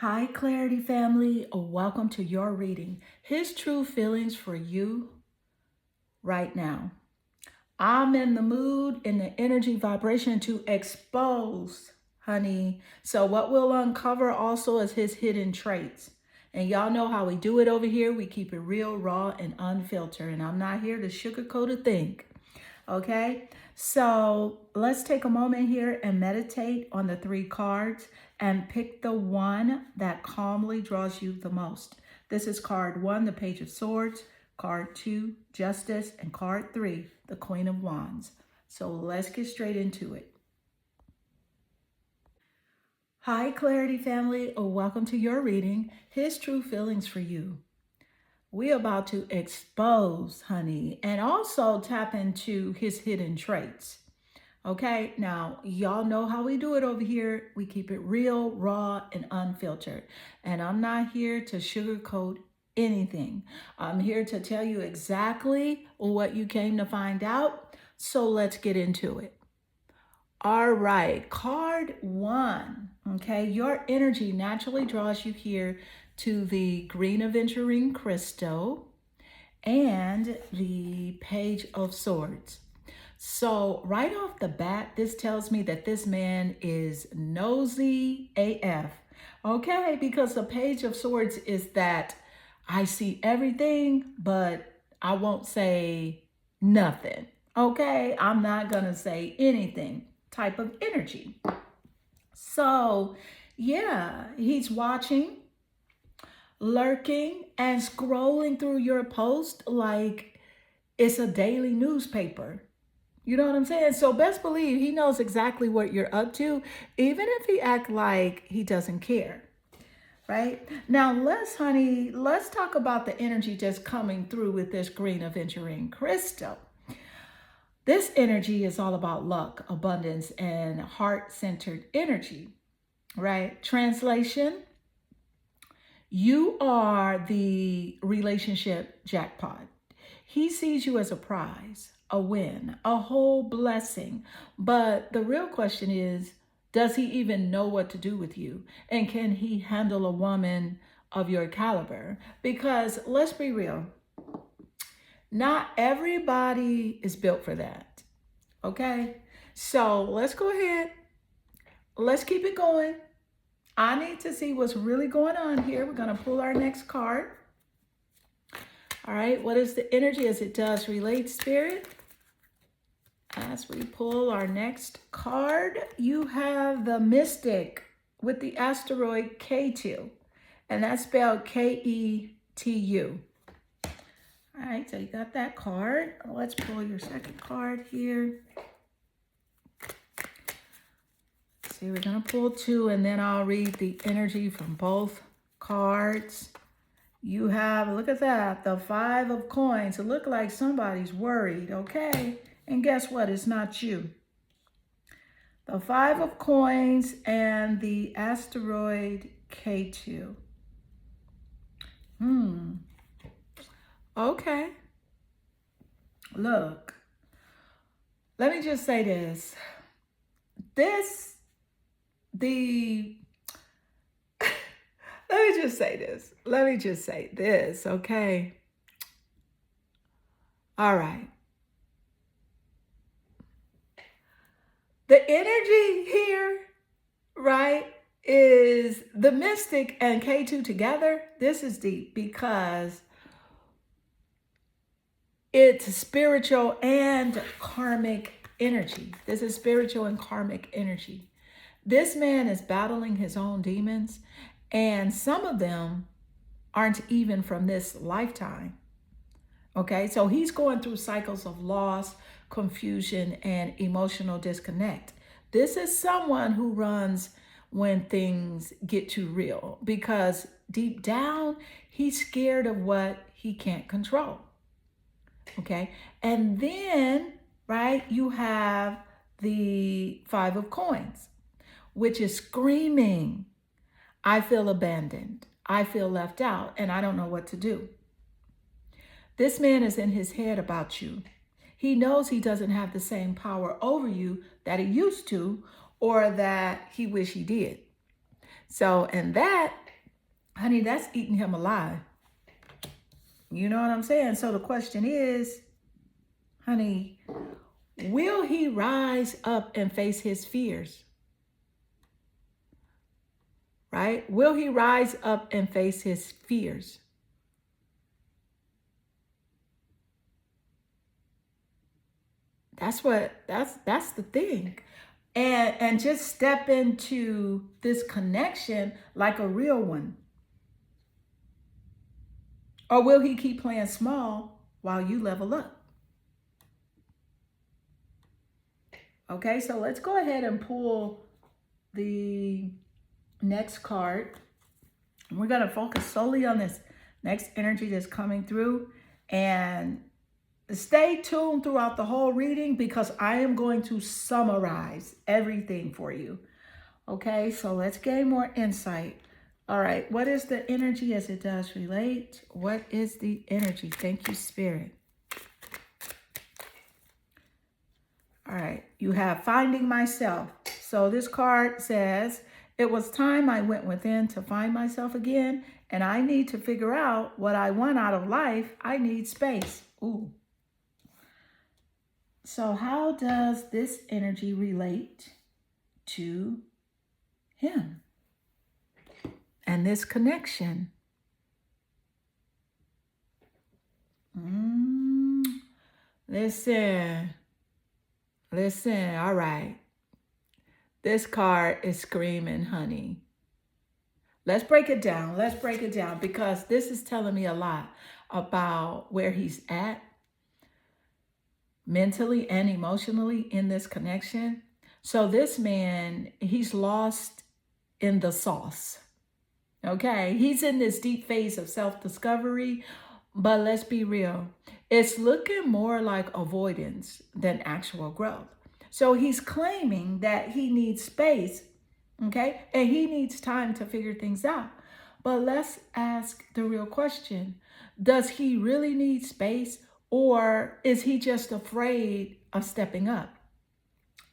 Hi, Clarity family. Welcome to your reading. His true feelings for you right now. I'm in the mood, in the energy vibration to expose, honey. So, what we'll uncover also is his hidden traits. And y'all know how we do it over here. We keep it real, raw, and unfiltered. And I'm not here to sugarcoat a thing. Okay, so let's take a moment here and meditate on the three cards and pick the one that calmly draws you the most. This is card one, the Page of Swords, card two, Justice, and card three, the Queen of Wands. So let's get straight into it. Hi, Clarity family. Welcome to your reading, His True Feelings for You. We're about to expose, honey, and also tap into his hidden traits. Okay, now y'all know how we do it over here. We keep it real, raw, and unfiltered. And I'm not here to sugarcoat anything. I'm here to tell you exactly what you came to find out. So let's get into it. All right, card one. Okay, your energy naturally draws you here to the green aventurine crystal and the Page of Swords. So, right off the bat, this tells me that this man is nosy AF. Okay, because the Page of Swords is that I see everything, but I won't say nothing. Okay, I'm not going to say anything type of energy. So, yeah, he's watching, lurking, and scrolling through your post like it's a daily newspaper. You know what I'm saying? So best believe he knows exactly what you're up to, even if he act like he doesn't care. Right? Now let's talk about the energy just coming through with this green aventurine crystal. This energy is all about luck, abundance, and heart-centered energy, right? Translation, you are the relationship jackpot. He sees you as a prize, a win, a whole blessing. But the real question is, does he even know what to do with you? And can he handle a woman of your caliber? Because let's be real, not everybody is built for that. Okay? So let's go ahead. Let's keep it going. I need to see what's really going on here. We're going to pull our next card. All right, what is the energy as it does relate, Spirit? As we pull our next card, you have the Mystic with the asteroid Ketu, and that's spelled Ketu. All right, so you got that card. Let's pull your second card here. See, we're going to pull two, and then I'll read the energy from both cards. You have, look at that, the Five of Coins. It looks like somebody's worried, okay? And guess what? It's not you. The Five of Coins and the asteroid Ketu. Okay. Look, let me just say this. Let me just say this. Let me just say this, okay? All right. The energy here, right, is the Mystic and Ketu together. This is deep because it's spiritual and karmic energy. This is spiritual and karmic energy. This man is battling his own demons, and some of them aren't even from this lifetime. Okay, so he's going through cycles of loss, confusion, and emotional disconnect. This is someone who runs when things get too real because deep down, he's scared of what he can't control. Okay, and then, right, you have the Five of Coins, which is screaming, I feel abandoned, I feel left out, and I don't know what to do. This man is in his head about you. He knows he doesn't have the same power over you that he used to or that he wish he did. So, and that Honey, that's eating him alive. You know what I'm saying? So the question is, honey, will he rise up and face his fears? Right? Will he rise up and face his fears? That's the thing. And just step into this connection like a real one. Or will he keep playing small while you level up? Okay, so let's go ahead and pull the next card. We're going to focus solely on this next energy that's coming through. And stay tuned throughout the whole reading because I am going to summarize everything for you. Okay, so let's gain more insight. All right, what is the energy as it does relate? What is the energy? Thank you, Spirit. All right, you have finding myself. So this card says, it was time I went within to find myself again, and I need to figure out what I want out of life. I need space. Ooh. So how does this energy relate to him and this connection? Listen, all right. This card is screaming, honey. Let's break it down. Let's break it down because this is telling me a lot about where he's at mentally and emotionally in this connection. So this man, he's lost in the sauce. Okay, he's in this deep phase of self-discovery, but let's be real. It's looking more like avoidance than actual growth. So he's claiming that he needs space, okay? And he needs time to figure things out. But let's ask the real question. Does he really need space, or is he just afraid of stepping up?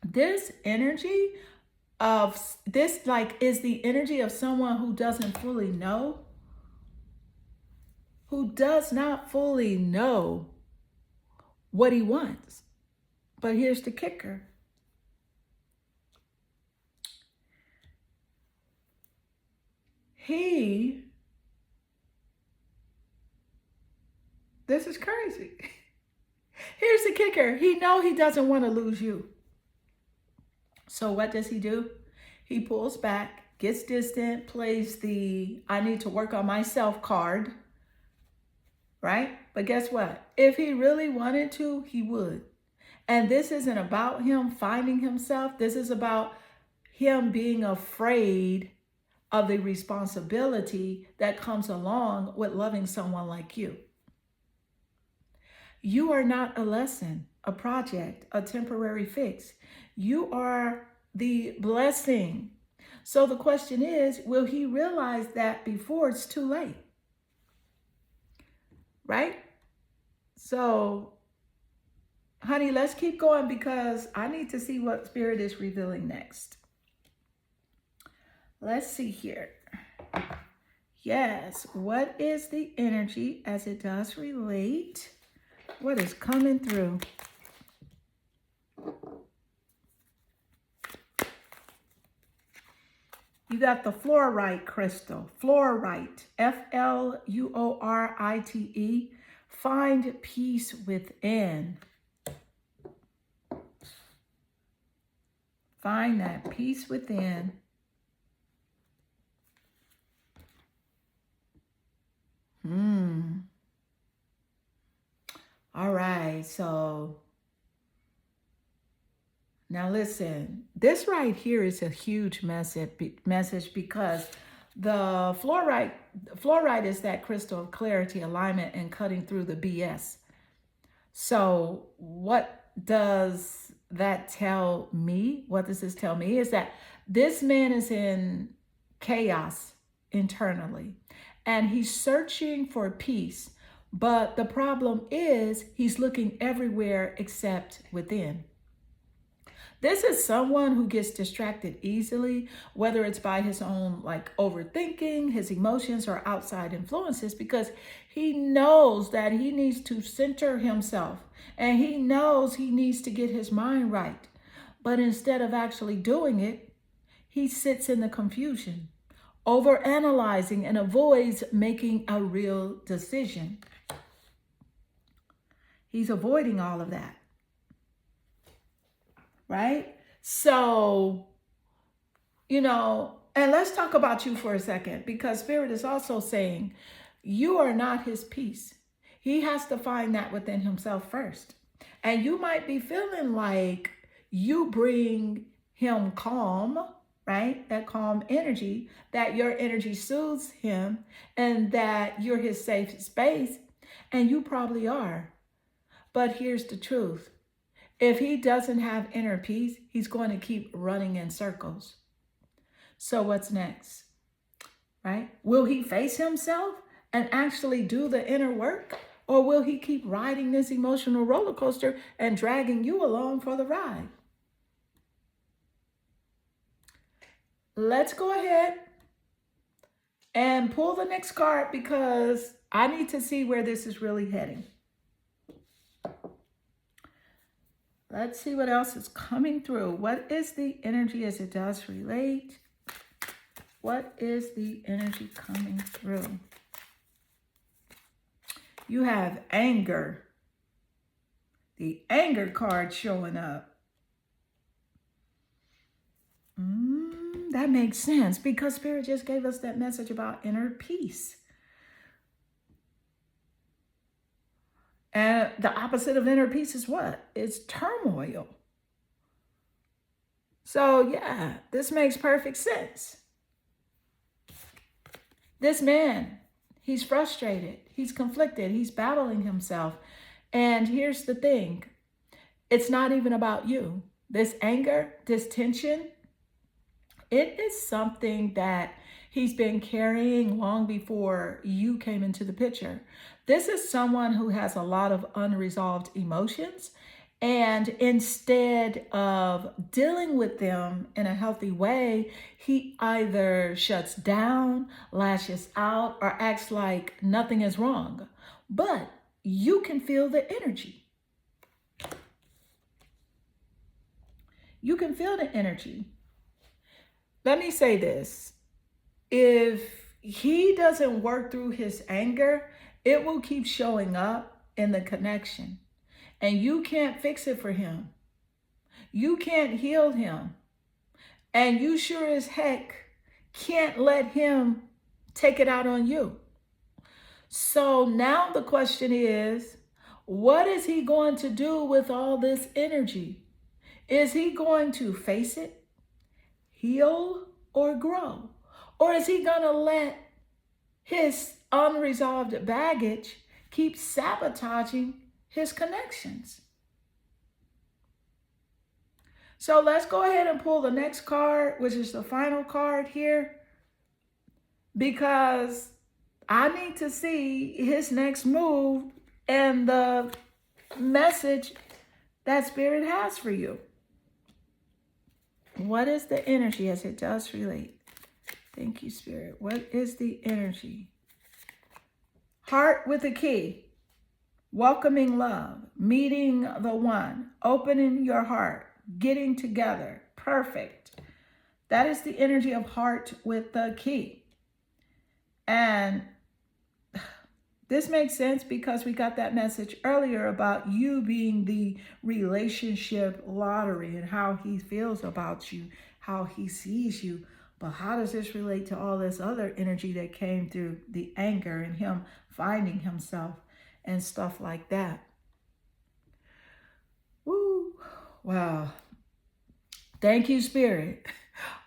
This energy of this, like, is the energy of someone who doesn't fully know, who does not fully know what he wants. But here's the kicker. This is crazy. Here's the kicker. He know he doesn't want to lose you. So what does he do? He pulls back, gets distant, plays the I need to work on myself card, right? But guess what? If he really wanted to, he would. And this isn't about him finding himself. This is about him being afraid of the responsibility that comes along with loving someone like you. You are not a lesson, a project, a temporary fix. You are the blessing. So the question is, will he realize that before it's too late? Right? So, honey, let's keep going because I need to see what Spirit is revealing next. Let's see here. Yes, what is the energy as it does relate? What is coming through? You got the fluorite crystal. Fluorite, Fluorite. Find peace within. Find that peace within. All right, so now listen, this right here is a huge message because the fluorite is that crystal of clarity, alignment, and cutting through the BS. So what does that tell me? What does this tell me is that this man is in chaos internally and he's searching for peace. But the problem is he's looking everywhere except within. This is someone who gets distracted easily, whether it's by his own like overthinking, his emotions, or outside influences, because he knows that he needs to center himself and he knows he needs to get his mind right. But instead of actually doing it, he sits in the confusion, overanalyzing, and avoids making a real decision. He's avoiding all of that, right? So, and let's talk about you for a second, because Spirit is also saying you are not his peace. He has to find that within himself first. And you might be feeling like you bring him calm, right? That calm energy, that your energy soothes him, and that you're his safe space. And you probably are. But here's the truth. If he doesn't have inner peace, he's going to keep running in circles. So what's next, right? Will he face himself and actually do the inner work? Or will he keep riding this emotional roller coaster and dragging you along for the ride? Let's go ahead and pull the next card, because I need to see where this is really heading. Let's see what else is coming through. What is the energy as it does relate? What is the energy coming through? You have anger. The anger card showing up. That makes sense, because Spirit just gave us that message about inner peace. And the opposite of inner peace is what? It's turmoil. So yeah, this makes perfect sense. This man, he's frustrated, he's conflicted, he's battling himself. And here's the thing, it's not even about you. This anger, this tension, it is something that he's been carrying long before you came into the picture. This is someone who has a lot of unresolved emotions, and instead of dealing with them in a healthy way, he either shuts down, lashes out, or acts like nothing is wrong. But you can feel the energy. You can feel the energy. Let me say this. If he doesn't work through his anger, it will keep showing up in the connection. And you can't fix it for him. You can't heal him. And you sure as heck can't let him take it out on you. So now the question is, what is he going to do with all this energy? Is he going to face it, heal, or grow? Or is he going to let his unresolved baggage keep sabotaging his connections? So let's go ahead and pull the next card, which is the final card here, because I need to see his next move and the message that Spirit has for you. What is the energy as it does relate? Thank you, Spirit. What is the energy? Heart with a key. Welcoming love. Meeting the one. Opening your heart. Getting together. Perfect. That is the energy of heart with the key. And this makes sense because we got that message earlier about you being the relationship lottery and how he feels about you, how he sees you. But how does this relate to all this other energy that came through the anger and him finding himself and stuff like that? Woo. Wow. Thank you, Spirit.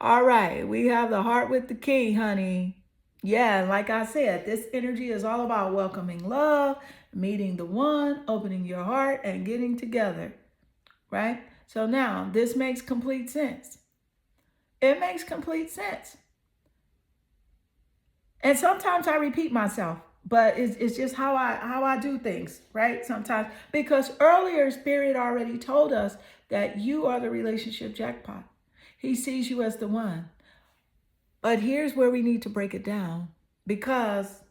All right. We have the heart with the key, honey. Yeah, like I said, this energy is all about welcoming love, meeting the one, opening your heart, and getting together, right? So now, this makes complete sense. It makes complete sense. And sometimes I repeat myself, but it's just how I do things, right? Sometimes because earlier Spirit already told us that you are the relationship jackpot. He sees you as the one. But here's where we need to break it down, because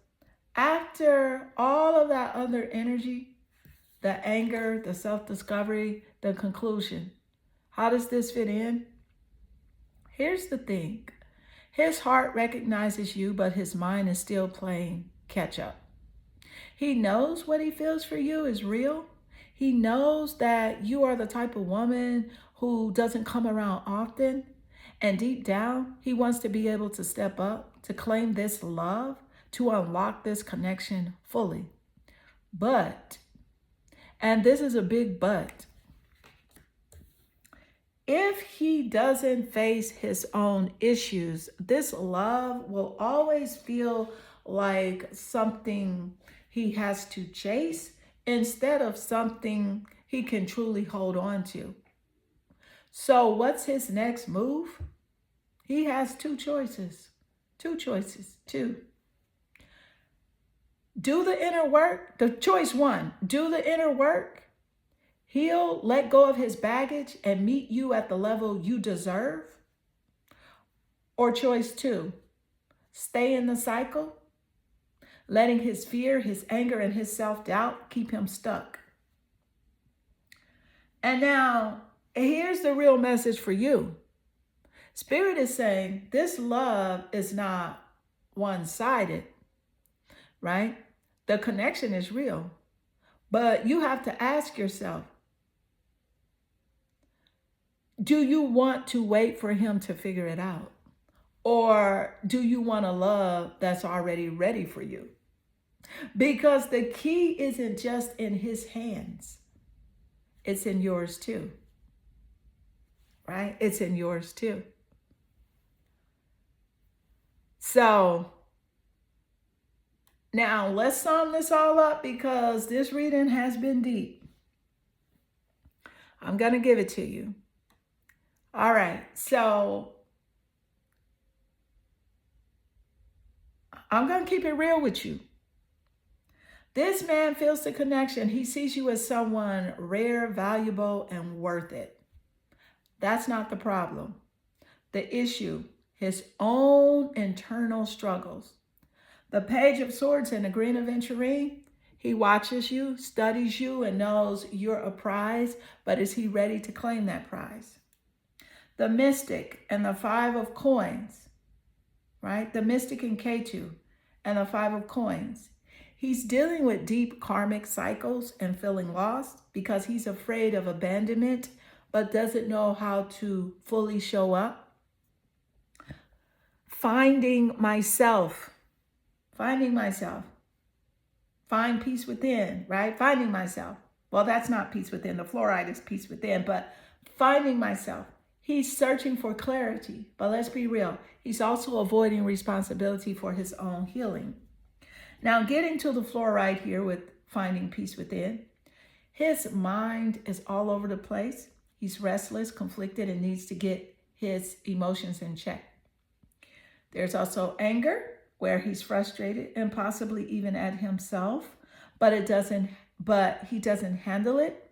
after all of that other energy, the anger, the self-discovery, the conclusion, how does this fit in? Here's the thing. His heart recognizes you, but his mind is still playing catch up. He knows what he feels for you is real. He knows that you are the type of woman who doesn't come around often. And deep down, he wants to be able to step up, to claim this love, to unlock this connection fully. But, and this is a big but, if he doesn't face his own issues, this love will always feel like something he has to chase instead of something he can truly hold on to. So, what's his next move? He has two choices. Two choices. Two. Do the inner work. The choice one, do the inner work. He'll let go of his baggage and meet you at the level you deserve. Or choice two, stay in the cycle, letting his fear, his anger, and his self-doubt keep him stuck. And now, here's the real message for you. Spirit is saying this love is not one-sided, right? The connection is real. But you have to ask yourself, do you want to wait for him to figure it out? Or do you want a love that's already ready for you? Because the key isn't just in his hands. It's in yours too. Right? It's in yours too. So now let's sum this all up, because this reading has been deep. I'm going to give it to you. All right. So I'm going to keep it real with you. This man feels the connection. He sees you as someone rare, valuable, and worth it. That's not the problem. The issue, his own internal struggles. The Page of Swords and the Green Aventurine, he watches you, studies you, and knows you're a prize, but is he ready to claim that prize? The Mystic and the Five of Coins, right? The Mystic in Ketu and the Five of Coins. He's dealing with deep karmic cycles and feeling lost because he's afraid of abandonment, but doesn't know how to fully show up. Finding myself. Find peace within, right? Finding myself. Well, that's not peace within. The fluoride is peace within, but finding myself. He's searching for clarity, but let's be real. He's also avoiding responsibility for his own healing. Now, getting to the fluoride here with finding peace within, his mind is all over the place. He's restless, conflicted, and needs to get his emotions in check. There's also anger, where he's frustrated and possibly even at himself, but he doesn't handle it,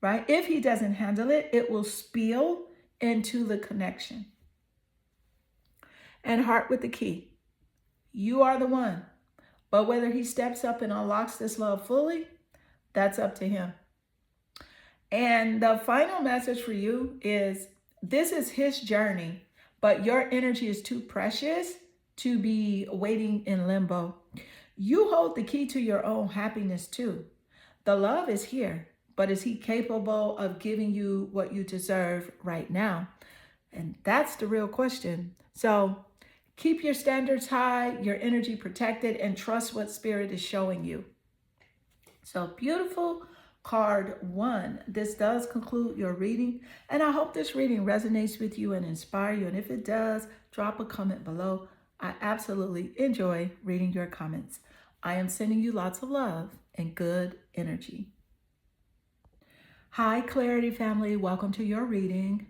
right? If he doesn't handle it, it will spill into the connection. And heart with the key. You are the one. But whether he steps up and unlocks this love fully, that's up to him. And the final message for you is, this is his journey, but your energy is too precious to be waiting in limbo. You hold the key to your own happiness too. The love is here, but is he capable of giving you what you deserve right now? And that's the real question. So keep your standards high, your energy protected, and trust what Spirit is showing you. So beautiful card 1. This does conclude your reading, and I hope this reading resonates with you and inspire you. And if it does, drop a comment below. I absolutely enjoy reading your comments. I am sending you lots of love and good energy. Hi, Clarity family. Welcome to your reading.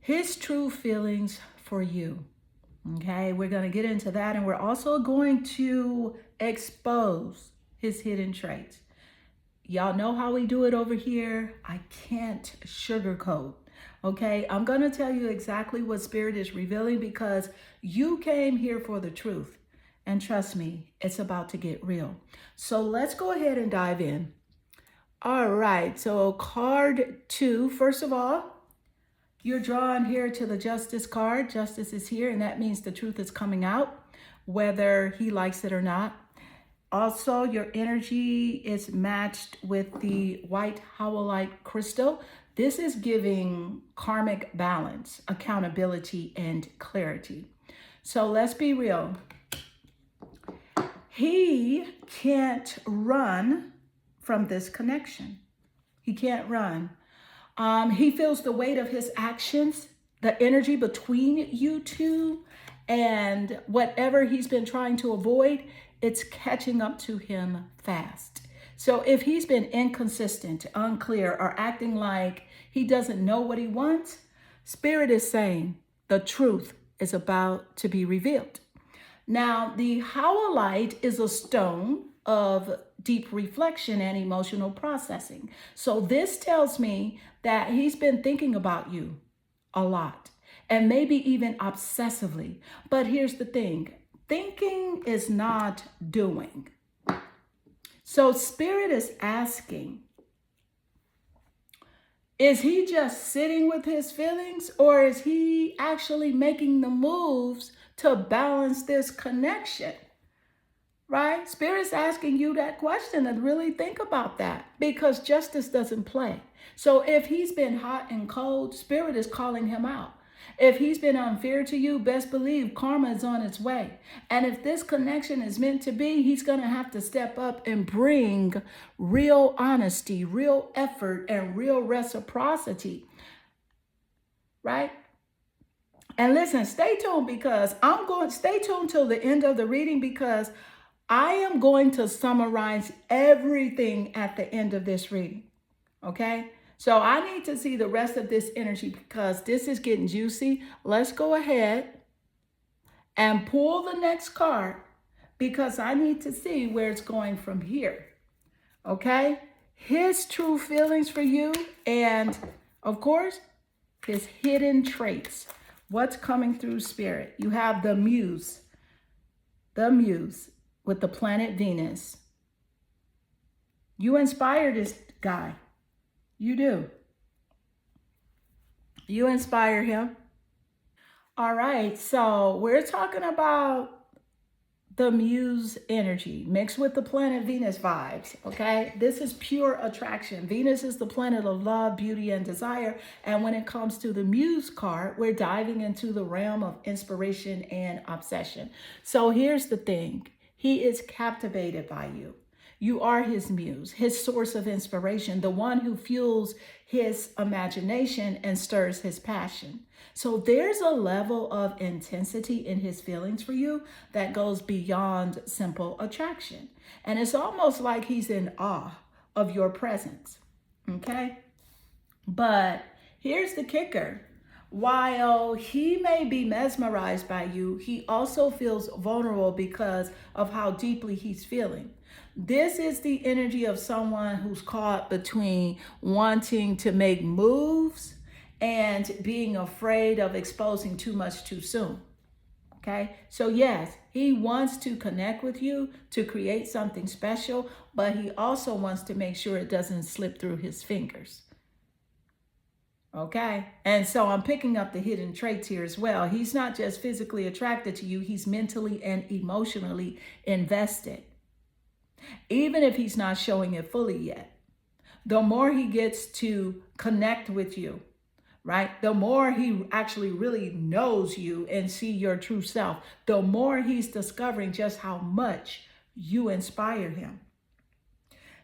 His true feelings for you. Okay, we're going to get into that, and we're also going to expose his hidden traits. Y'all know how we do it over here. I can't sugarcoat. Okay, I'm going to tell you exactly what Spirit is revealing because you came here for the truth. And trust me, it's about to get real. So let's go ahead and dive in. All right, so card 2, first of all, you're drawn here to the Justice card. Justice is here, and that means the truth is coming out, whether he likes it or not. Also, your energy is matched with the white howlite crystal. This is giving karmic balance, accountability, and clarity. So let's be real. He can't run from this connection. He can't run. He feels the weight of his actions, the energy between you two, and whatever he's been trying to avoid, it's catching up to him fast. So if he's been inconsistent, unclear, or acting like he doesn't know what he wants, Spirit is saying the truth is about to be revealed. Now, the howlite is a stone of deep reflection and emotional processing. So this tells me that he's been thinking about you a lot and maybe even obsessively. But here's the thing, thinking is not doing. So Spirit is asking, is he just sitting with his feelings, or is he actually making the moves to balance this connection? Right? Spirit's asking you that question, and really think about that, because justice doesn't play. So if he's been hot and cold, Spirit is calling him out. If he's been unfair to you, best believe karma is on its way. And if this connection is meant to be, he's going to have to step up and bring real honesty, real effort, and real reciprocity. Right? And listen, stay tuned, because stay tuned till the end of the reading, because I am going to summarize everything at the end of this reading. Okay? So I need to see the rest of this energy, because this is getting juicy. Let's go ahead and pull the next card, because I need to see where it's going from here. Okay? His true feelings for you, and of course, his hidden traits. What's coming through Spirit? You have the muse with the planet Venus. You inspire this guy. You do. You inspire him. All right, so we're talking about the muse energy mixed with the planet Venus vibes, okay? This is pure attraction. Venus is the planet of love, beauty, and desire. And when it comes to the muse card, we're diving into the realm of inspiration and obsession. So here's the thing. He is captivated by you. You are his muse, his source of inspiration, the one who fuels his imagination and stirs his passion. So there's a level of intensity in his feelings for you that goes beyond simple attraction. And it's almost like he's in awe of your presence. Okay? But here's the kicker. While he may be mesmerized by you, he also feels vulnerable because of how deeply he's feeling. This is the energy of someone who's caught between wanting to make moves and being afraid of exposing too much too soon. Okay, so yes, he wants to connect with you to create something special, but he also wants to make sure it doesn't slip through his fingers. Okay, and so I'm picking up the hidden traits here as well. He's not just physically attracted to you, he's mentally and emotionally invested. Even if he's not showing it fully yet, the more he gets to connect with you, right? The more he actually really knows you and see your true self, the more he's discovering just how much you inspire him.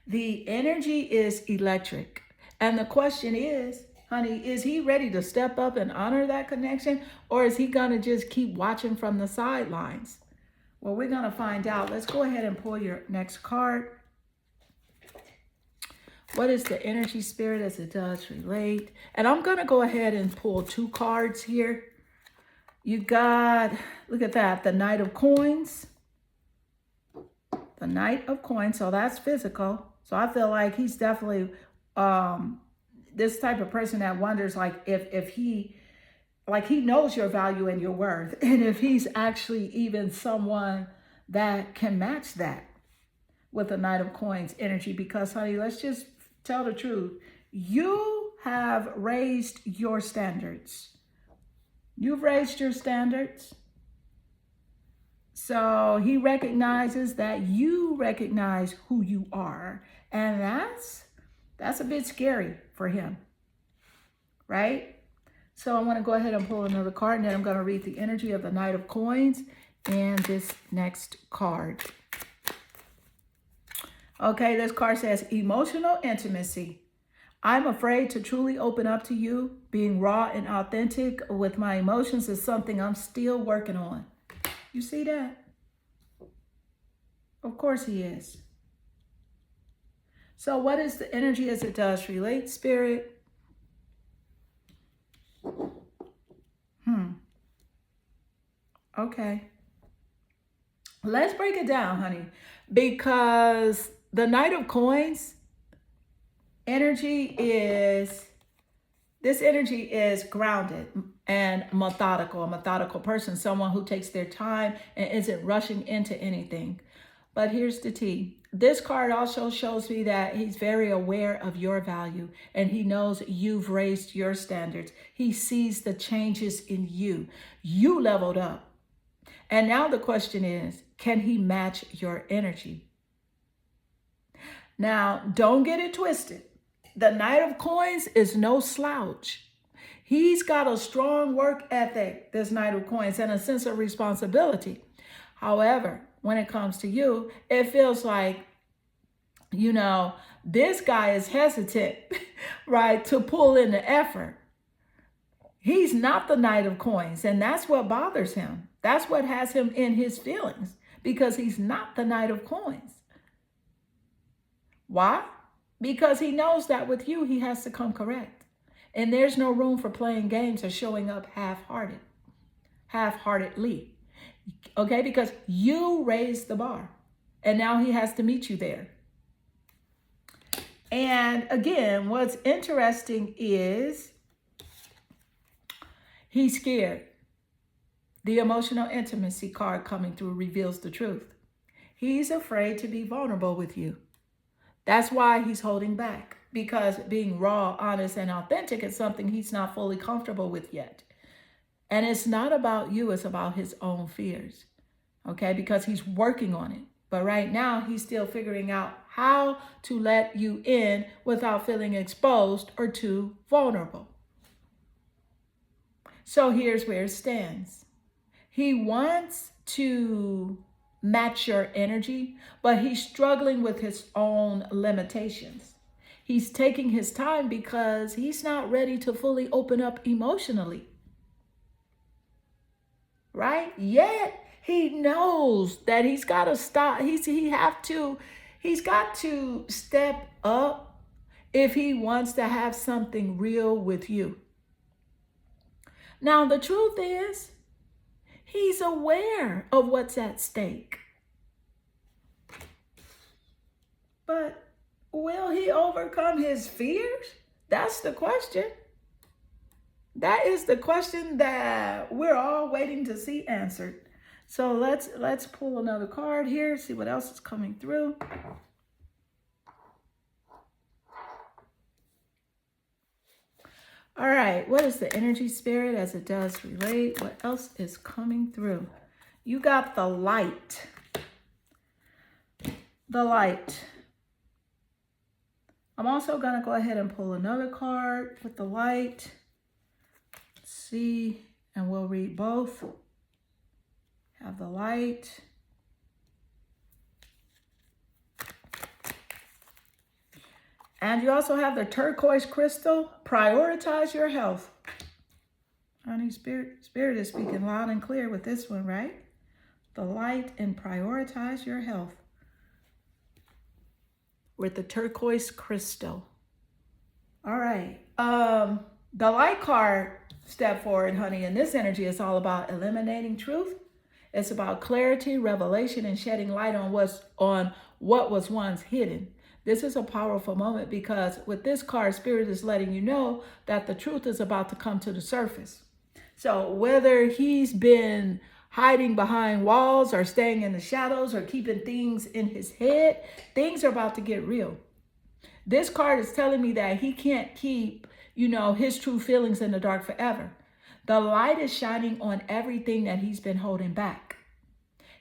The energy is electric. And the question is, honey, is he ready to step up and honor that connection? Or is he going to just keep watching from the sidelines? Well, we're going to find out. Let's go ahead and pull your next card. What is the energy, Spirit, as it does relate? And I'm going to go ahead and pull 2 cards here. You got, look at that, the Knight of Coins. The Knight of Coins, so that's physical. So I feel like he's definitely this type of person that wonders like if he like he knows your value and your worth, and if he's actually even someone that can match that with the Knight of Coins energy. Because honey, let's just tell the truth. You have raised your standards. You've raised your standards. So he recognizes that you recognize who you are. And that's a bit scary for him, right? So I want to go ahead and pull another card, and then I'm going to read the energy of the Knight of Coins and this next card. Okay, this card says emotional intimacy. I'm afraid to truly open up to you. Being raw and authentic with my emotions is something I'm still working on. You see that? Of course he is. So what is the energy as it does relate, Spirit? Okay. Let's break it down, honey. Because the Knight of Coins energy is, this energy is grounded and methodical, a methodical person, someone who takes their time and isn't rushing into anything. But here's the tea. This card also shows me that he's very aware of your value, and he knows you've raised your standards. He sees the changes in you. You leveled up. And now the question is, can he match your energy? Now, don't get it twisted. The Knight of Coins is no slouch. He's got a strong work ethic, this Knight of Coins, and a sense of responsibility. However, when it comes to you, it feels like, you know, this guy is hesitant, right, to pull in the effort. He's not the Knight of Coins, and that's what bothers him. That's what has him in his feelings, because he's not the Knight of Coins. Why? Because he knows that with you, he has to come correct. And there's no room for playing games or showing up half-heartedly. Okay, because you raised the bar, and now he has to meet you there. And again, what's interesting is he's scared. The emotional intimacy card coming through reveals the truth. He's afraid to be vulnerable with you. That's why he's holding back, because being raw, honest, and authentic is something he's not fully comfortable with yet. And it's not about you, it's about his own fears, okay? Because he's working on it. But right now, he's still figuring out how to let you in without feeling exposed or too vulnerable. So here's where it stands. He wants to match your energy, but he's struggling with his own limitations. He's taking his time because he's not ready to fully open up emotionally. Right? Yet he knows that he's got to stop. He's got to step up if he wants to have something real with you. Now, the truth is, he's aware of what's at stake. But will he overcome his fears? That's the question. That is the question that we're all waiting to see answered. So let's pull another card here, see what else is coming through. All right, what is the energy, Spirit, as it does relate? What else is coming through? You got the light. The light. I'm also going to go ahead and pull another card with the light. Let's see, and we'll read both. Have the light. And you also have the turquoise crystal. Prioritize your health. Honey, Spirit is speaking loud and clear with this one, right? The light and prioritize your health. With the turquoise crystal. All right. The light card step forward, honey, and this energy is all about eliminating truth. It's about clarity, revelation, and shedding light on what was once hidden. This is a powerful moment because with this card, Spirit is letting you know that the truth is about to come to the surface. So whether he's been hiding behind walls or staying in the shadows or keeping things in his head, things are about to get real. This card is telling me that he can't keep, his true feelings in the dark forever. The light is shining on everything that he's been holding back.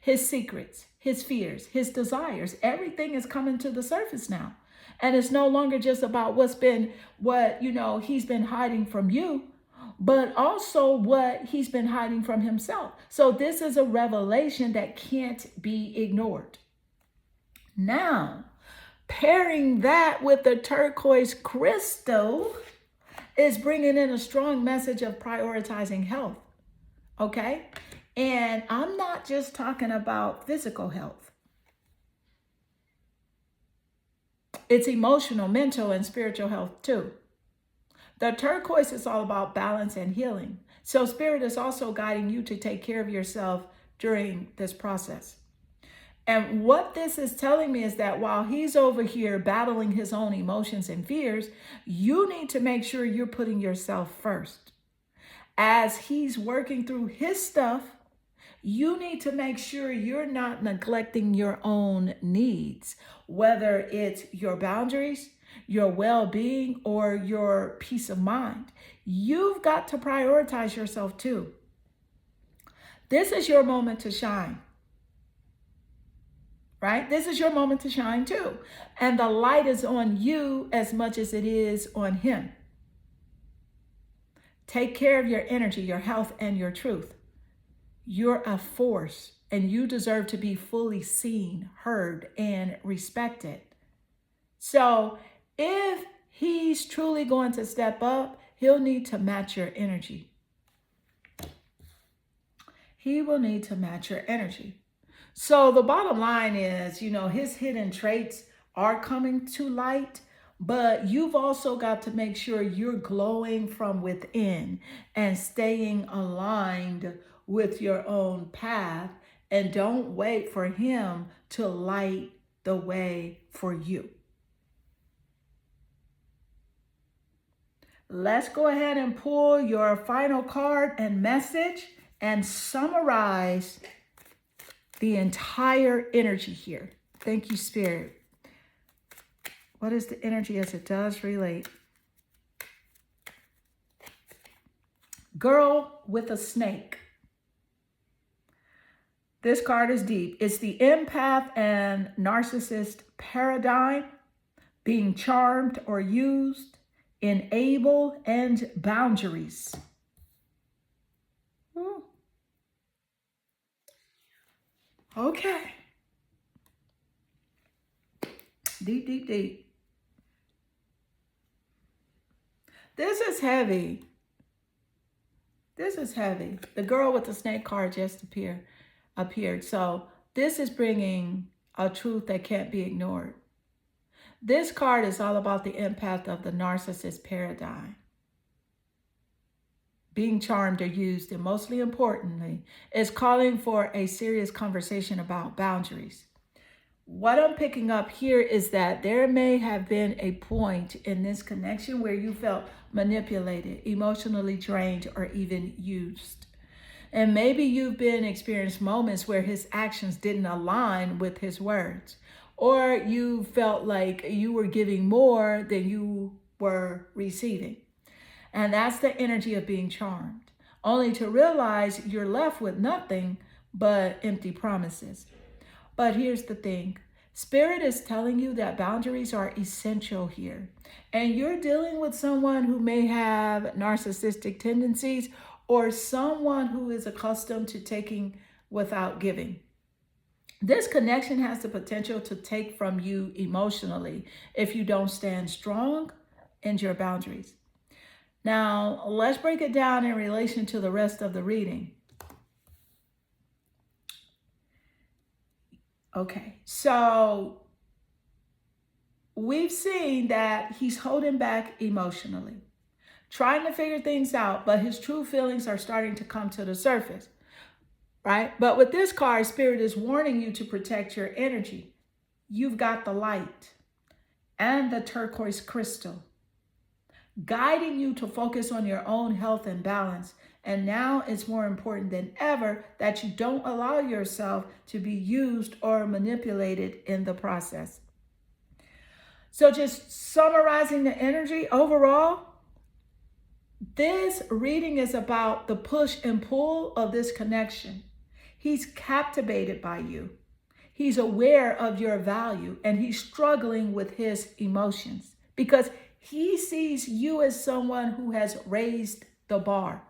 His secrets, his fears, his desires, everything is coming to the surface now. And it's no longer just about he's been hiding from you, but also what he's been hiding from himself. So this is a revelation that can't be ignored. Now, pairing that with the turquoise crystal is bringing in a strong message of prioritizing health. Okay? And I'm not just talking about physical health. It's emotional, mental, and spiritual health too. The turquoise is all about balance and healing. So Spirit is also guiding you to take care of yourself during this process. And what this is telling me is that while he's over here battling his own emotions and fears, you need to make sure you're putting yourself first. As he's working through his stuff, you need to make sure you're not neglecting your own needs, whether it's your boundaries, your well-being, or your peace of mind. You've got to prioritize yourself too. This is your moment to shine. Right? This is your moment to shine too. And the light is on you as much as it is on him. Take care of your energy, your health, and your truth. You're a force, and you deserve to be fully seen, heard, and respected. So if he's truly going to step up, he'll need to match your energy. He will need to match your energy. So the bottom line is, his hidden traits are coming to light, but you've also got to make sure you're glowing from within and staying aligned with your own path, and don't wait for him to light the way for you. Let's go ahead and pull your final card and message and summarize the entire energy here. Thank you, Spirit. What is the energy as it does relate? Girl with a snake. This card is deep. It's the empath and narcissist paradigm, being charmed or used, enable, and boundaries. Okay. Deep, deep, deep. This is heavy. This is heavy. The girl with the snake card just appeared. So this is bringing a truth that can't be ignored. This card is all about the empath of the narcissist paradigm. Being charmed or used, and mostly importantly, is calling for a serious conversation about boundaries. What I'm picking up here is that there may have been a point in this connection where you felt manipulated, emotionally drained, or even used. And maybe you've been experienced moments where his actions didn't align with his words, or you felt like you were giving more than you were receiving. And that's the energy of being charmed, only to realize you're left with nothing but empty promises. But here's the thing. Spirit is telling you that boundaries are essential here. And you're dealing with someone who may have narcissistic tendencies, or someone who is accustomed to taking without giving. This connection has the potential to take from you emotionally if you don't stand strong in your boundaries. Now, let's break it down in relation to the rest of the reading. Okay, so we've seen that he's holding back emotionally. trying to figure things out, but his true feelings are starting to come to the surface, right? But with this card, Spirit is warning you to protect your energy. You've got the light and the turquoise crystal, guiding you to focus on your own health and balance. And now it's more important than ever that you don't allow yourself to be used or manipulated in the process. So just summarizing the energy overall, this reading is about the push and pull of this connection. He's captivated by you. He's aware of your value, and he's struggling with his emotions because he sees you as someone who has raised the bar.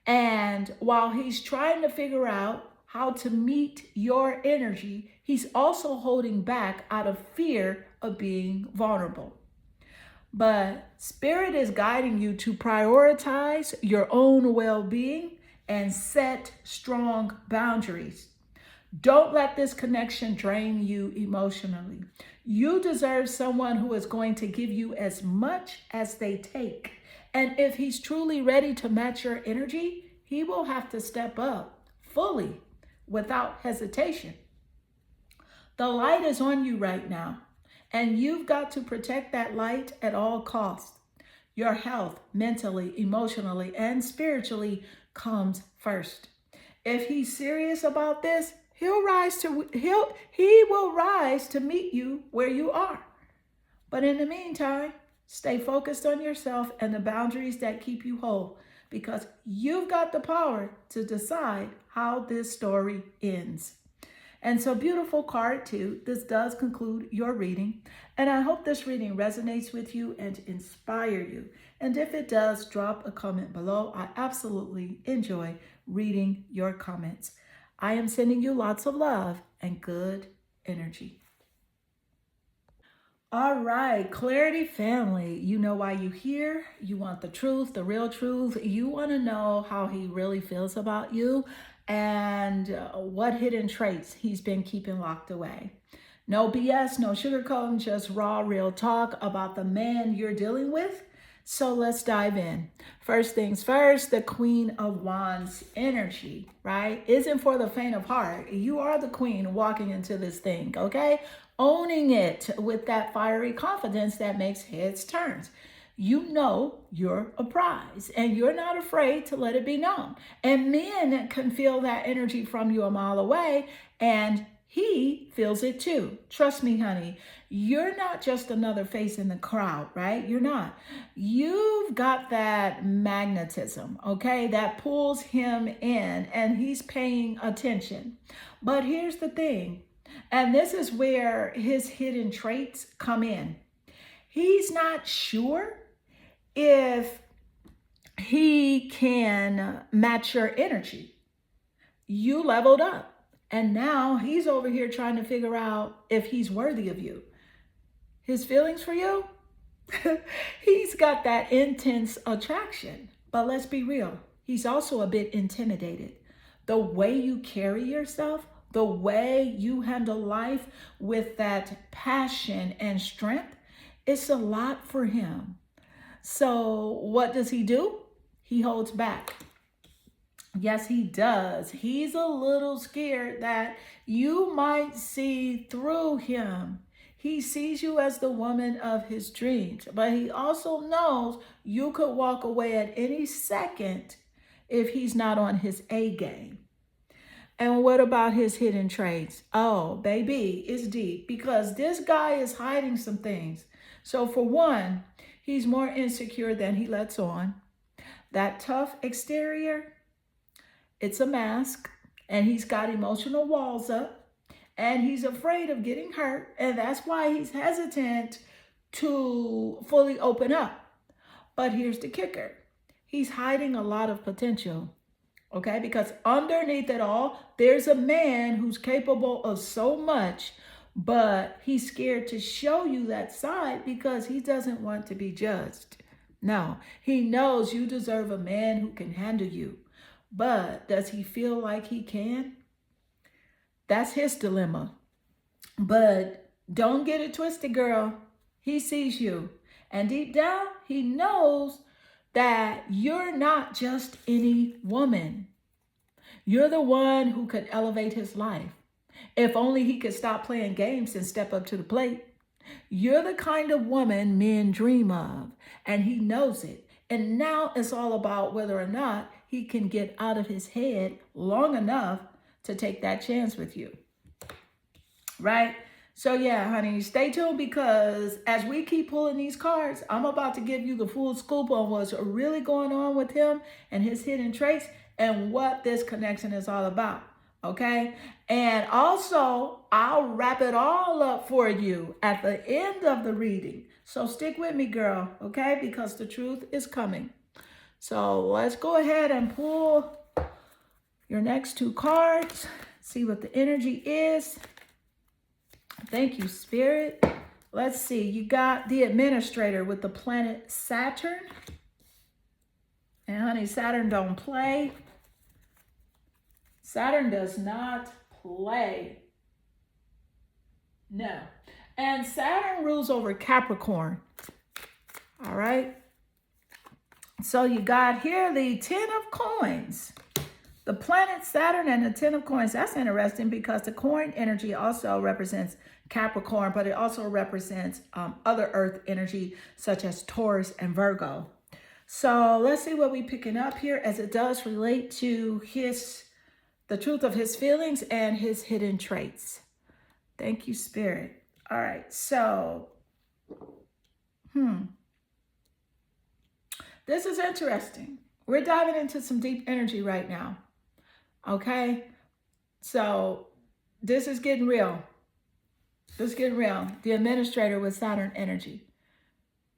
And while he's trying to figure out how to meet your energy, he's also holding back out of fear of being vulnerable. But Spirit is guiding you to prioritize your own well-being and set strong boundaries. Don't let this connection drain you emotionally. You deserve someone who is going to give you as much as they take. And if he's truly ready to match your energy, he will have to step up fully without hesitation. The light is on you right now, and you've got to protect that light at all costs. Your health, mentally, emotionally, and spiritually comes first. If he's serious about this, he will rise to meet you where you are. But in the meantime, stay focused on yourself and the boundaries that keep you whole, because you've got the power to decide how this story ends. And so, beautiful card two, this does conclude your reading. And I hope this reading resonates with you and inspire you. And if it does, drop a comment below. I absolutely enjoy reading your comments. I am sending you lots of love and good energy. All right, Clarity family, you know why you're here. You want the truth, the real truth. You want to know how he really feels about you and what hidden traits he's been keeping locked away. No BS, no sugarcoating, just raw, real talk about the man you're dealing with. So let's dive in. First things first, the Queen of Wands energy, right? Isn't for the faint of heart. You are the queen walking into this thing, okay? Owning it with that fiery confidence that makes heads turns. You know you're a prize and you're not afraid to let it be known. And men can feel that energy from you a mile away, and he feels it too. Trust me, honey. You're not just another face in the crowd, right? You're not. You've got that magnetism, okay, that pulls him in, and he's paying attention. But here's the thing, and this is where his hidden traits come in. He's not sure if he can match your energy. You leveled up. And now he's over here trying to figure out if he's worthy of you. His feelings for you? He's got that intense attraction. But let's be real. He's also a bit intimidated. The way you carry yourself, the way you handle life with that passion and strength, it's a lot for him. So what does he do? He holds back. Yes, he does. He's a little scared that you might see through him. He sees you as the woman of his dreams, but he also knows you could walk away at any second if he's not on his A game. And what about his hidden traits? Oh, baby, it's deep because this guy is hiding some things. So for one, he's more insecure than he lets on. That tough exterior, it's a mask, and he's got emotional walls up, and he's afraid of getting hurt, and that's why he's hesitant to fully open up. But here's the kicker. He's hiding a lot of potential, okay? Because underneath it all, there's a man who's capable of so much, but he's scared to show you that side because he doesn't want to be judged. No, he knows you deserve a man who can handle you. But does he feel like he can? That's his dilemma. But don't get it twisted, girl. He sees you. And deep down, he knows that you're not just any woman. You're the one who could elevate his life. If only he could stop playing games and step up to the plate. You're the kind of woman men dream of, and he knows it. And now it's all about whether or not he can get out of his head long enough to take that chance with you. Right? So yeah, honey, stay tuned because as we keep pulling these cards, I'm about to give you the full scoop on what's really going on with him and his hidden traits and what this connection is all about. Okay? And also, I'll wrap it all up for you at the end of the reading. So stick with me, girl, okay? Because the truth is coming. So let's go ahead and pull your next two cards. See what the energy is. Thank you, Spirit. Let's see. You got the administrator with the planet Saturn. And honey, Saturn don't play. Saturn does not play. No. And Saturn rules over Capricorn. All right. So you got here the 10 of coins. The planet Saturn and the 10 of coins. That's interesting because the coin energy also represents Capricorn, but it also represents other earth energy such as Taurus and Virgo. So let's see what we're picking up here as it does relate to the truth of his feelings and his hidden traits. Thank you, Spirit. All right, so, this is interesting. We're diving into some deep energy right now. Okay, so this is getting real. This is getting real. The administrator with Saturn energy.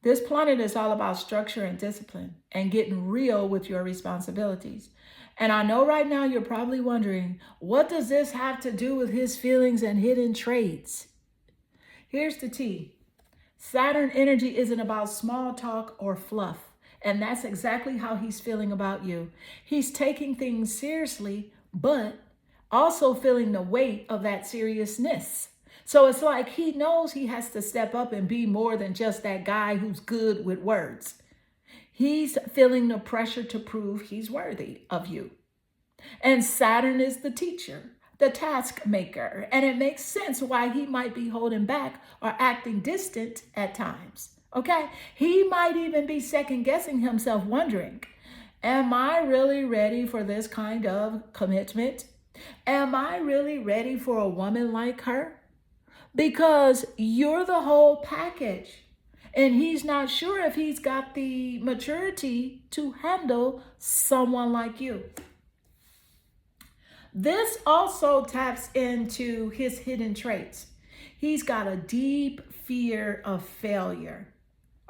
This planet is all about structure and discipline and getting real with your responsibilities. And I know right now you're probably wondering, what does this have to do with his feelings and hidden traits? Here's the tea. Saturn energy isn't about small talk or fluff. And that's exactly how he's feeling about you. He's taking things seriously, but also feeling the weight of that seriousness. So it's like he knows he has to step up and be more than just that guy who's good with words. He's feeling the pressure to prove he's worthy of you. And Saturn is the teacher, the task maker, and it makes sense why he might be holding back or acting distant at times. Okay? He might even be second guessing himself, wondering, am I really ready for this kind of commitment? Am I really ready for a woman like her? Because you're the whole package. And he's not sure if he's got the maturity to handle someone like you. This also taps into his hidden traits. He's got a deep fear of failure.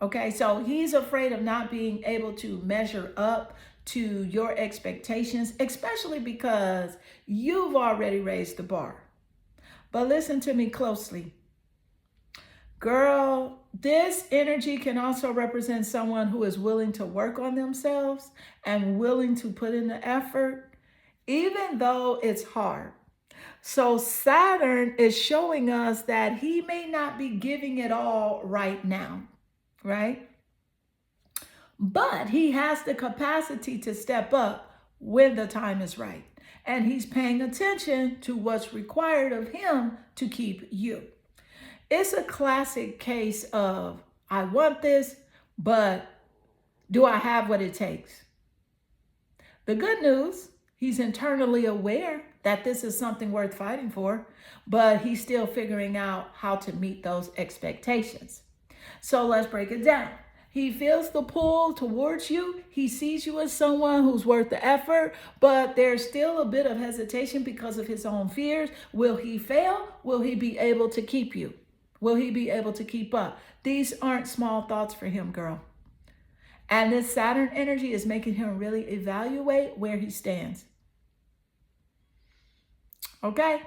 Okay, so he's afraid of not being able to measure up to your expectations, especially because you've already raised the bar. But listen to me closely. Girl, this energy can also represent someone who is willing to work on themselves and willing to put in the effort, even though it's hard. So Saturn is showing us that he may not be giving it all right now, right? But he has the capacity to step up when the time is right. And he's paying attention to what's required of him to keep you. It's a classic case of, I want this, but do I have what it takes? The good news, he's internally aware that this is something worth fighting for, but he's still figuring out how to meet those expectations. So let's break it down. He feels the pull towards you. He sees you as someone who's worth the effort, but there's still a bit of hesitation because of his own fears. Will he fail? Will he be able to keep you? Will he be able to keep up? These aren't small thoughts for him, girl. And this Saturn energy is making him really evaluate where he stands. Okay?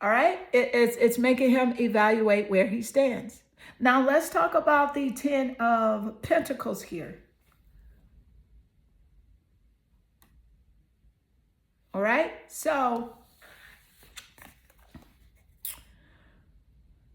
All right? It's making him evaluate where he stands. Now, let's talk about the 10 of Pentacles here. All right? So,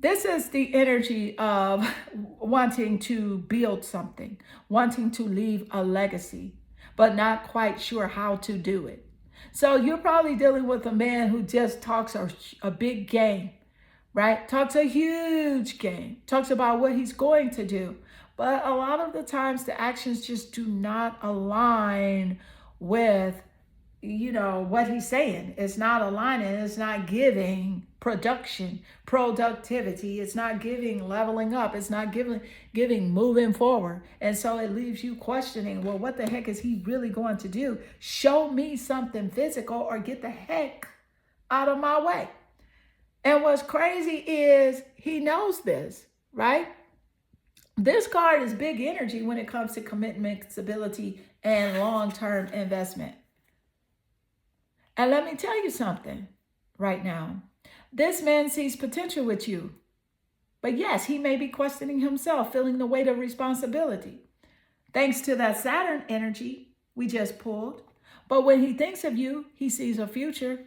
This is the energy of wanting to build something, wanting to leave a legacy, but not quite sure how to do it. So you're probably dealing with a man who just talks a big game, right? Talks a huge game, talks about what he's going to do. But a lot of the times the actions just do not align with, what he's saying. It's not aligning. It's not giving productivity. It's not giving leveling up. It's not giving moving forward. And so it leaves you questioning, well, what the heck is he really going to do? Show me something physical or get the heck out of my way. And what's crazy is he knows this, right? This card is big energy when it comes to commitment, stability, and long-term investment. And let me tell you something right now. This man sees potential with you. But yes, he may be questioning himself, feeling the weight of responsibility. Thanks to that Saturn energy we just pulled. But when he thinks of you, he sees a future.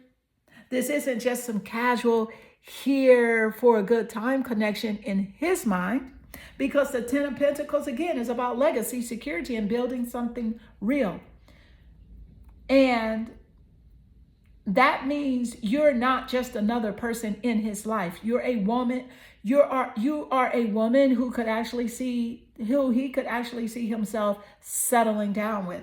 This isn't just some casual here for a good time connection in his mind, because the Ten of Pentacles, again, is about legacy, security, and building something real. And that means you're not just another person in his life. You're a woman. You are a woman who he could actually see himself settling down with.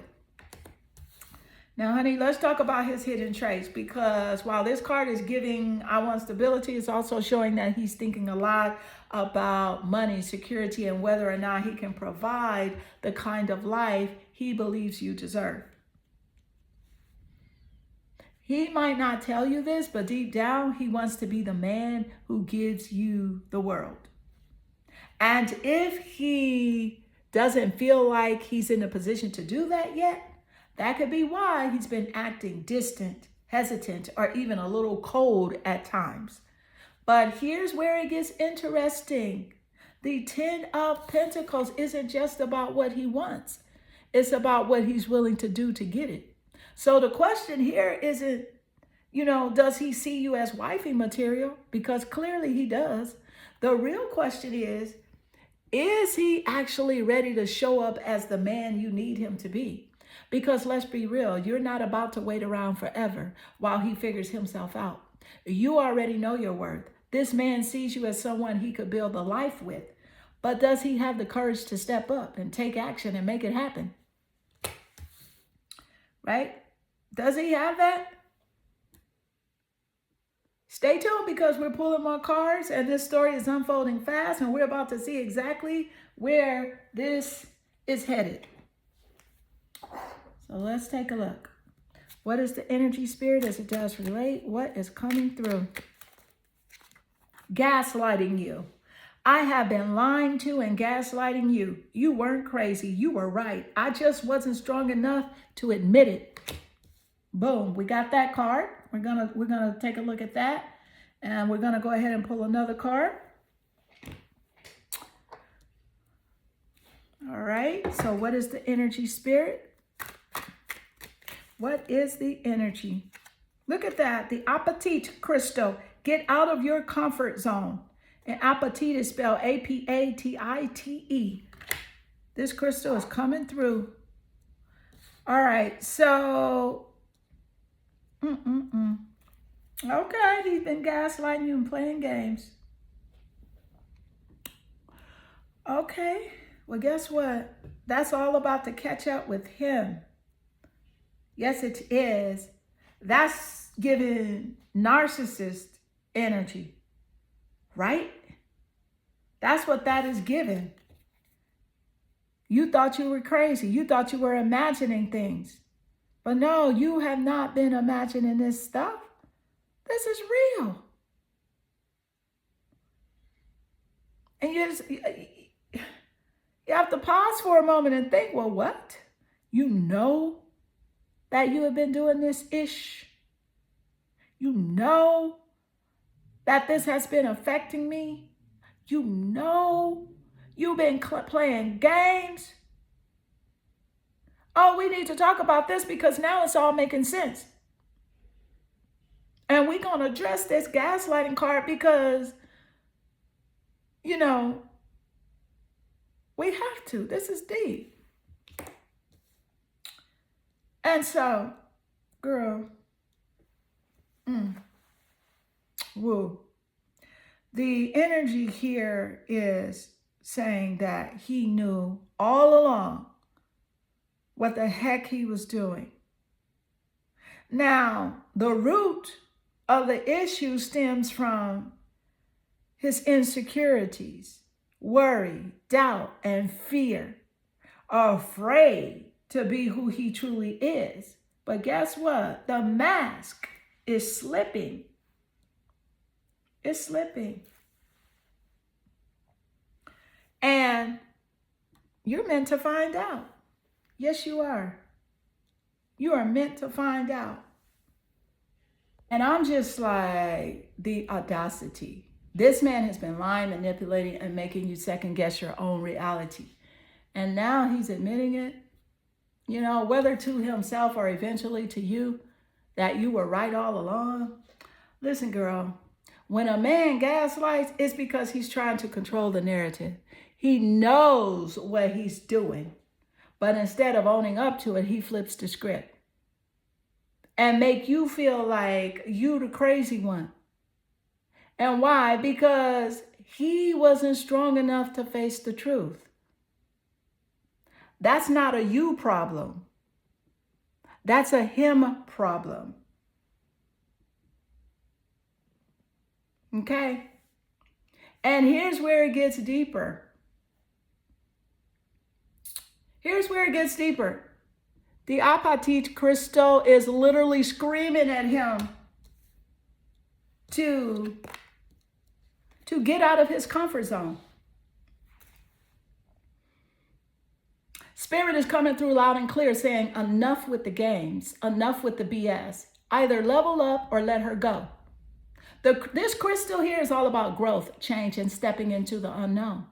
Now, honey, let's talk about his hidden traits, because while this card is giving I want stability, it's also showing that he's thinking a lot about money, security, and whether or not he can provide the kind of life he believes you deserve. He might not tell you this, but deep down, he wants to be the man who gives you the world. And if he doesn't feel like he's in a position to do that yet, that could be why he's been acting distant, hesitant, or even a little cold at times. But here's where it gets interesting. The Ten of Pentacles isn't just about what he wants. It's about what he's willing to do to get it. So the question here isn't, does he see you as wifey material? Because clearly he does. The real question is he actually ready to show up as the man you need him to be? Because let's be real, you're not about to wait around forever while he figures himself out. You already know your worth. This man sees you as someone he could build a life with. But does he have the courage to step up and take action and make it happen? Right? Does he have that? Stay tuned, because we're pulling more cards and this story is unfolding fast, and we're about to see exactly where this is headed. So let's take a look. What is the energy, spirit, as it does relate? What is coming through? Gaslighting you. I have been lying to and gaslighting you. You weren't crazy. You were right. I just wasn't strong enough to admit it. Boom, we got that card. We're gonna take a look at that, and we're gonna go ahead and pull another card. All right, so what is the energy, spirit? What is the energy? Look at that, the Apatite crystal. Get out of your comfort zone. And Apatite is spelled A-P-A-T-I-T-E. This crystal is coming through. All right, so okay, he's been gaslighting you and playing games. Okay, well, guess what? That's all about to catch up with him. Yes, it is. That's giving narcissist energy, right? That's what that is giving. You thought you were crazy. You thought you were imagining things. But no, you have not been imagining this stuff. This is real. And you have to pause for a moment and think, well, what? You know that you have been doing this ish. You know that this has been affecting me. You know you've been playing games. Oh, we need to talk about this because now it's all making sense. And we're going to address this gaslighting card because You know, we have to. This is deep. And so, girl, mm, woo. The energy here is saying that he knew all along what the heck he was doing. Now, the root of the issue stems from his insecurities, worry, doubt, and fear, afraid to be who he truly is. But guess what? The mask is slipping. It's slipping. And you're meant to find out. Yes, you are. You are meant to find out. And I'm just like, the audacity. This man has been lying, manipulating, and making you second guess your own reality. And now he's admitting it, you know, whether to himself or eventually to you, that you were right all along. Listen, girl, when a man gaslights, it's because he's trying to control the narrative. He knows what he's doing, but instead of owning up to it, he flips the script and make you feel like you the crazy one. And why? Because he wasn't strong enough to face the truth. That's not a you problem. That's a him problem. Okay? And here's where it gets deeper. Here's where it gets deeper. The Apatite crystal is literally screaming at him to get out of his comfort zone. Spirit is coming through loud and clear saying, enough with the games, enough with the BS. Either level up or let her go. This crystal here is all about growth, change, and stepping into the unknown.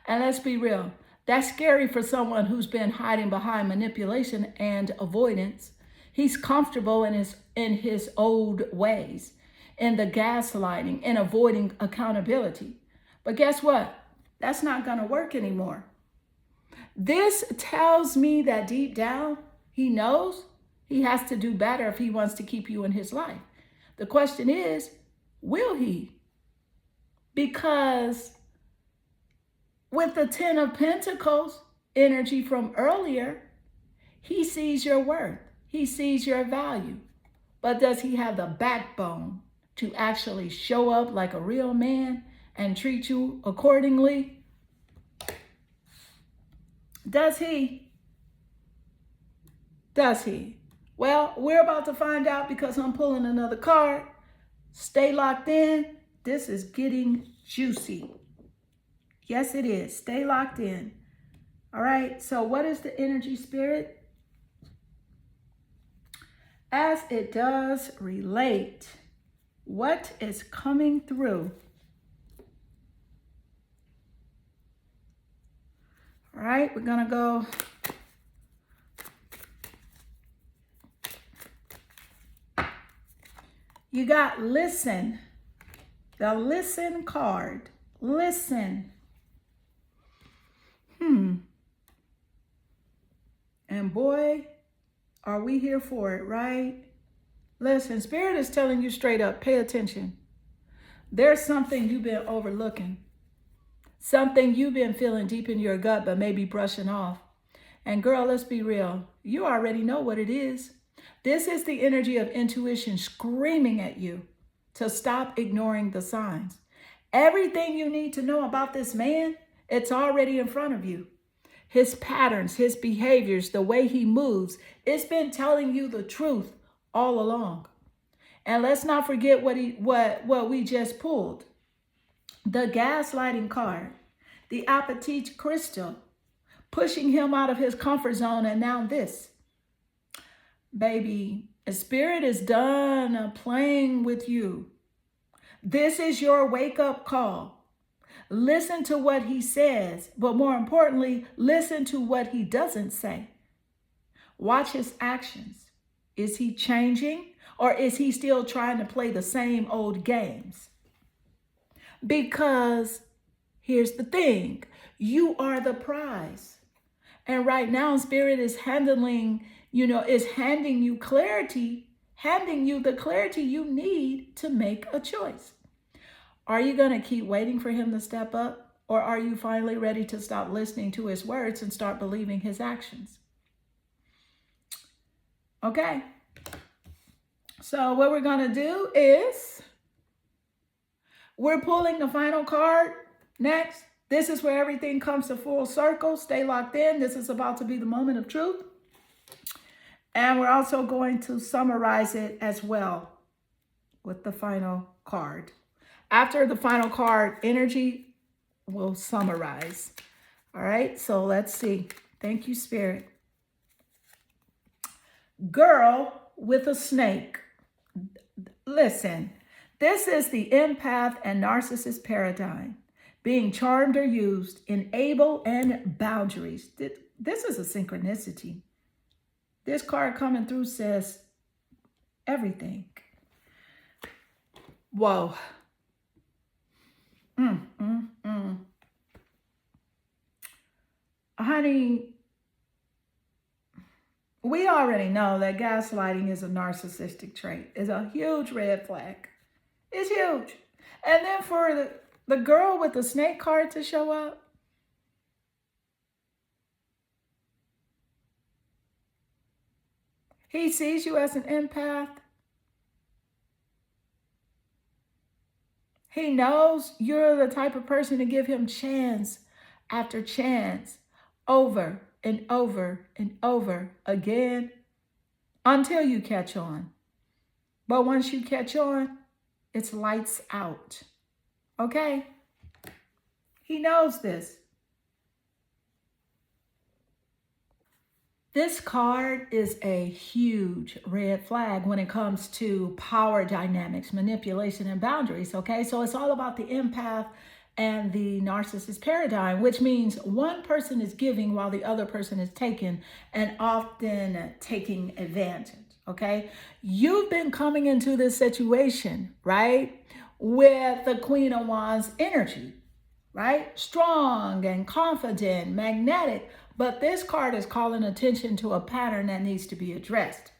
And let's be real, that's scary for someone who's been hiding behind manipulation and avoidance. He's comfortable in his old ways, in the gaslighting and avoiding accountability. But guess what? That's not going to work anymore. This tells me that deep down, he knows he has to do better if he wants to keep you in his life. The question is, will he? Because with the 10 of Pentacles energy from earlier, he sees your worth. He sees your value. But does he have the backbone to actually show up like a real man and treat you accordingly? Does he? Does he? Well, we're about to find out because I'm pulling another card. Stay locked in. This is getting juicy. Yes, it is. Stay locked in. All right. So what is the energy, Spirit? As it does relate, what is coming through? All right, we're going to go. You got listen. The listen card. Listen. And boy, are we here for it, right? Listen, Spirit is telling you straight up, pay attention. There's something you've been overlooking. Something you've been feeling deep in your gut, but maybe brushing off. And girl, let's be real. You already know what it is. This is the energy of intuition screaming at you to stop ignoring the signs. Everything you need to know about this man, it's already in front of you. His patterns, his behaviors, the way he moves, it's been telling you the truth all along. And let's not forget what we just pulled. The gaslighting card, the Apatite crystal, pushing him out of his comfort zone, and now this. Baby, Spirit is done playing with you. This is your wake-up call. Listen to what he says, but more importantly, listen to what he doesn't say. Watch his actions. Is he changing, or is he still trying to play the same old games? Because Here's the thing. You are the prize. And right now, Spirit is handling, is handing you clarity, handing you the clarity you need to make a choice. Are you going to keep waiting for him to step up? Or are you finally ready to stop listening to his words and start believing his actions? Okay. So what we're going to do is we're pulling the final card next. This is where everything comes to full circle. Stay locked in. This is about to be the moment of truth. And we're also going to summarize it as well with the final card. After the final card, energy will summarize. All right, so let's see. Thank you, Spirit. Girl with a snake. Listen, this is the empath and narcissist paradigm. Being charmed or used, enable and boundaries. This is a synchronicity. This card coming through says everything. Whoa. Honey, we already know that gaslighting is a narcissistic trait. It's a huge red flag. It's huge. And then for the girl with the snake card to show up, he sees you as an empath. He knows you're the type of person to give him chance after chance, over and over and over again, until you catch on. But once you catch on, it's lights out. Okay? He knows this. This card is a huge red flag when it comes to power dynamics, manipulation, and boundaries, okay? So it's all about the empath and the narcissist paradigm, which means one person is giving while the other person is taking, and often taking advantage, okay? You've been coming into this situation, right, with the Queen of Wands energy, right? Strong and confident, magnetic. But this card is calling attention to a pattern that needs to be addressed.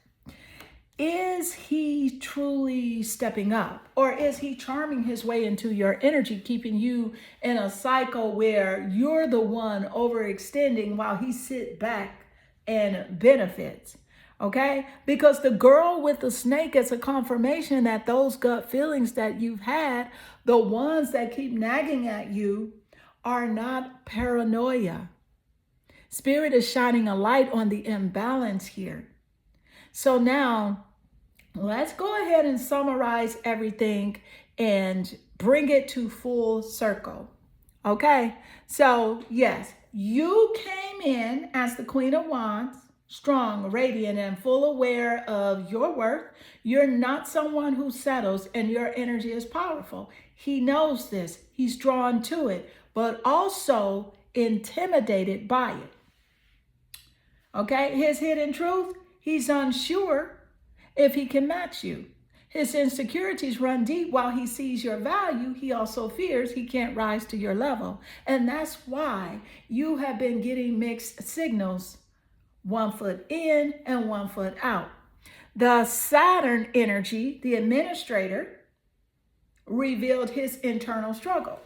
Is he truly stepping up? Or is he charming his way into your energy, keeping you in a cycle where you're the one overextending while he sits back and benefits? Okay? Because the girl with the snake is a confirmation that those gut feelings that you've had, the ones that keep nagging at you, are not paranoia. Spirit is shining a light on the imbalance here. So now, let's go ahead and summarize everything and bring it to full circle. Okay? So, yes, you came in as the Queen of Wands, strong, radiant, and full aware of your worth. You're not someone who settles, and your energy is powerful. He knows this. He's drawn to it, but also intimidated by it. Okay, his hidden truth, he's unsure if he can match you. His insecurities run deep. While he sees your value, he also fears he can't rise to your level. And that's why you have been getting mixed signals, 1 foot in and 1 foot out. The Saturn energy, the administrator, revealed his internal struggle.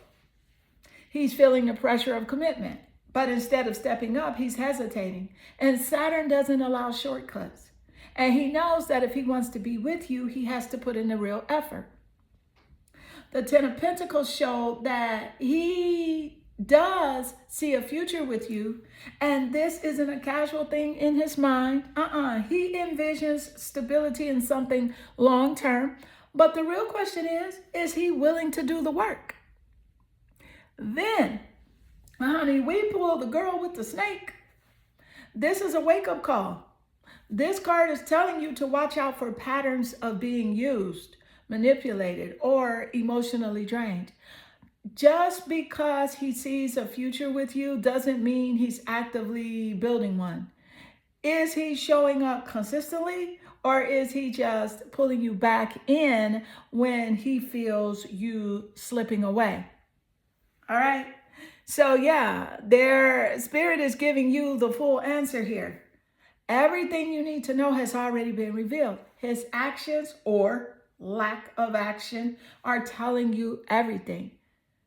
He's feeling the pressure of commitment. But instead of stepping up, he's hesitating. And Saturn doesn't allow shortcuts. And he knows that if he wants to be with you, he has to put in the real effort. The Ten of Pentacles show that he does see a future with you. And this isn't a casual thing in his mind. He envisions stability in something long term. But the real question is he willing to do the work? Then, honey, we pull the girl with the snake. This is a wake-up call. This card is telling you to watch out for patterns of being used, manipulated, or emotionally drained. Just because he sees a future with you doesn't mean he's actively building one. Is he showing up consistently, or is he just pulling you back in when he feels you slipping away? All right. So, yeah, their spirit is giving you the full answer here. Everything you need to know has already been revealed. His actions or lack of action are telling you everything.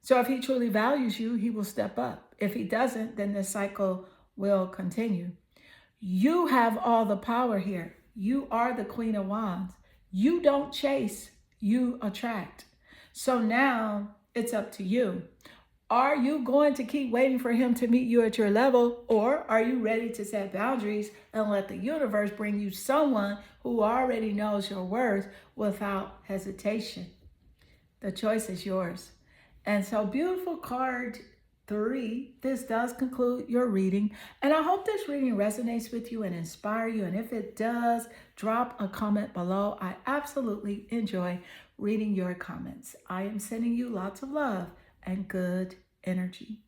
So if he truly values you, he will step up. If he doesn't, then the cycle will continue. You have all the power here. You are the Queen of Wands. You don't chase, you attract. So now it's up to you. Are you going to keep waiting for him to meet you at your level, or are you ready to set boundaries and let the universe bring you someone who already knows your worth without hesitation? The choice is yours. And so, beautiful card 3, this does conclude your reading. And I hope this reading resonates with you and inspire you. And if it does, drop a comment below. I absolutely enjoy reading your comments. I am sending you lots of love and good energy.